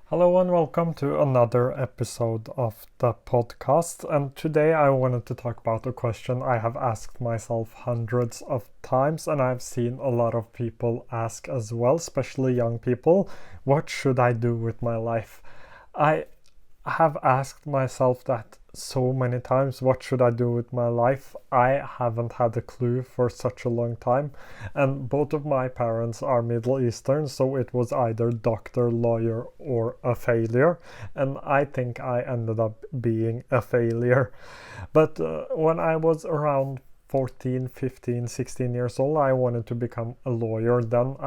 Hello and welcome to another episode of the podcast. And today I wanted to talk about a question I have asked myself hundreds of times, and I've seen a lot of people ask as well, especially young people. What should I do with my life? I have asked myself that so many times. What should I do with my life? I haven't had a clue for such a long time, and both of my parents are Middle Eastern, so it was either doctor, lawyer, or a failure, and I think I ended up being a failure. But when I was around 14, 15, 16 years old, I wanted to become a lawyer. Then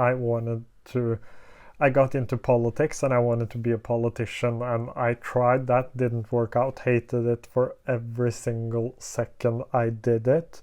I got into politics and I wanted to be a politician, and I tried that, didn't work out, hated it for every single second I did it.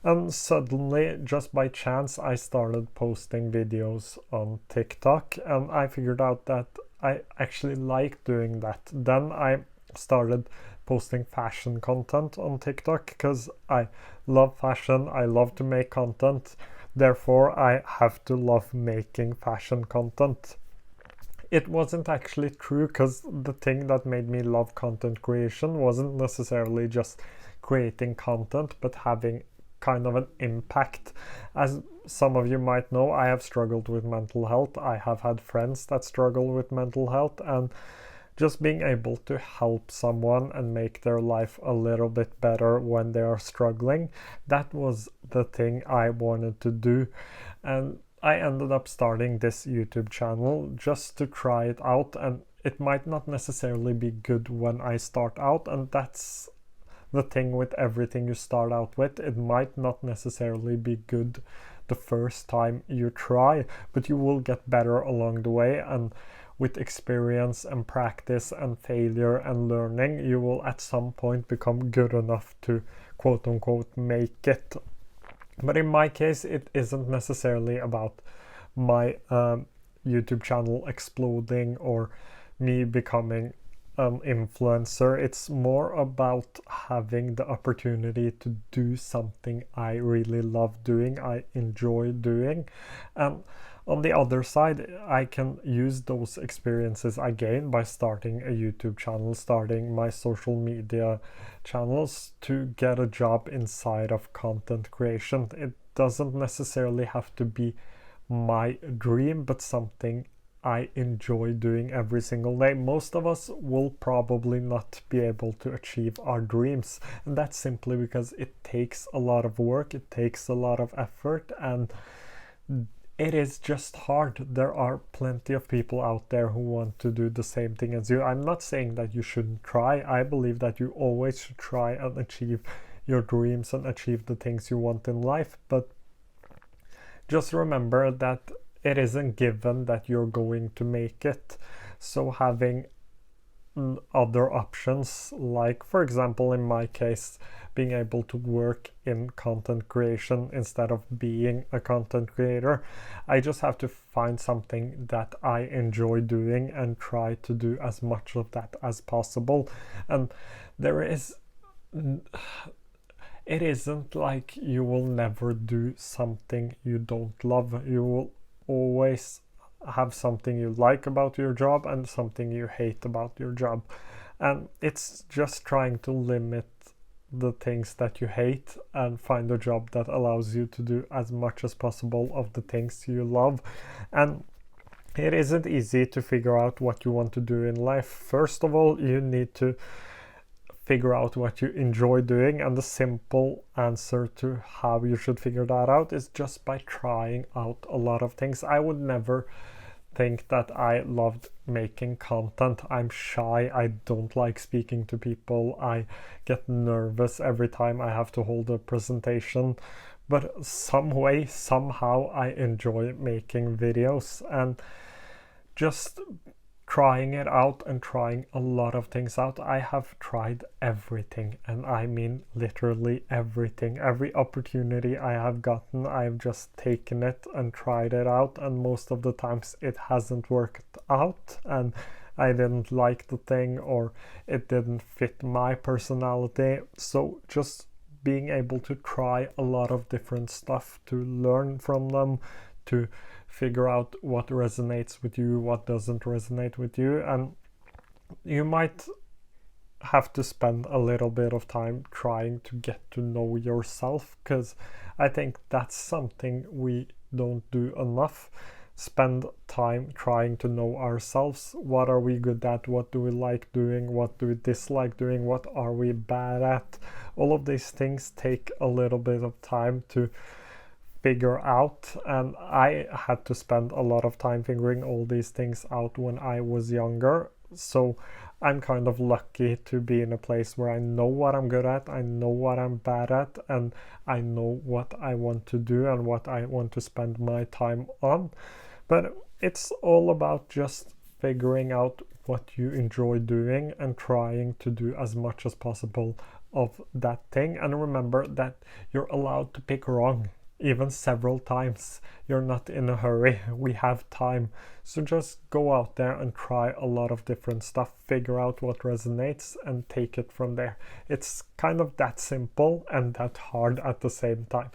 And suddenly, just by chance, I started posting videos on TikTok, and I figured out that I actually like doing that. Then I started posting fashion content on TikTok because I love fashion, I love to make content. Therefore, I have to love making fashion content. It wasn't actually true, because the thing that made me love content creation wasn't necessarily just creating content, but having kind of an impact. As some of you might know, I have struggled with mental health. I have had friends that struggle with mental health, and just being able to help someone and make their life a little bit better when they are struggling, that was the thing I wanted to do. And I ended up starting this YouTube channel just to try it out, and it might not necessarily be good when I start out, and that's the thing with everything you start out with. It might not necessarily be good the first time you try, but you will get better along the way, and with experience and practice and failure and learning, you will at some point become good enough to quote unquote make it. But in my case, it isn't necessarily about my YouTube channel exploding or me becoming an influencer. It's more about having the opportunity to do something I really love doing, I enjoy doing. And on the other side, I can use those experiences I gain by starting a YouTube channel, starting my social media channels, to get a job inside of content creation. It doesn't necessarily have to be my dream, but something I enjoy doing every single day. Most of us will probably not be able to achieve our dreams, and that's simply because it takes a lot of work, it takes a lot of effort, and it is just hard. There are plenty of people out there who want to do the same thing as you. I'm not saying that you shouldn't try. I believe that you always should try and achieve your dreams and achieve the things you want in life, but just remember that it isn't given that you're going to make it. So having other options, like for example in my case, being able to work in content creation instead of being a content creator, I just have to find something that I enjoy doing and try to do as much of that as possible. And it isn't like you will never do something you don't love. You will always have something you like about your job and something you hate about your job. And it's just trying to limit the things that you hate and find a job that allows you to do as much as possible of the things you love. And it isn't easy to figure out what you want to do in life. First of all, you need to figure out what you enjoy doing, and the simple answer to how you should figure that out is just by trying out a lot of things. I would never think that I loved making content. I'm shy, I don't like speaking to people, I get nervous every time I have to hold a presentation, but somehow I enjoy making videos. And just trying it out and trying a lot of things out. I have tried everything, and I mean literally everything. Every opportunity I have gotten, I've just taken it and tried it out, and most of the times it hasn't worked out, and I didn't like the thing, or it didn't fit my personality. So just being able to try a lot of different stuff, to learn from them, to figure out what resonates with you, what doesn't resonate with you, and you might have to spend a little bit of time trying to get to know yourself, because I think that's something we don't do enough. Spend time trying to know ourselves. What are we good at? What do we like doing? What do we dislike doing? What are we bad at? All of these things take a little bit of time to figure out, and I had to spend a lot of time figuring all these things out when I was younger. So I'm kind of lucky to be in a place where I know what I'm good at, I know what I'm bad at, and I know what I want to do and what I want to spend my time on. But it's all about just figuring out what you enjoy doing and trying to do as much as possible of that thing. And remember that you're allowed to pick wrong, even several times. You're not in a hurry. We have time. So just go out there and try a lot of different stuff, figure out what resonates, and take it from there. It's kind of that simple and that hard at the same time.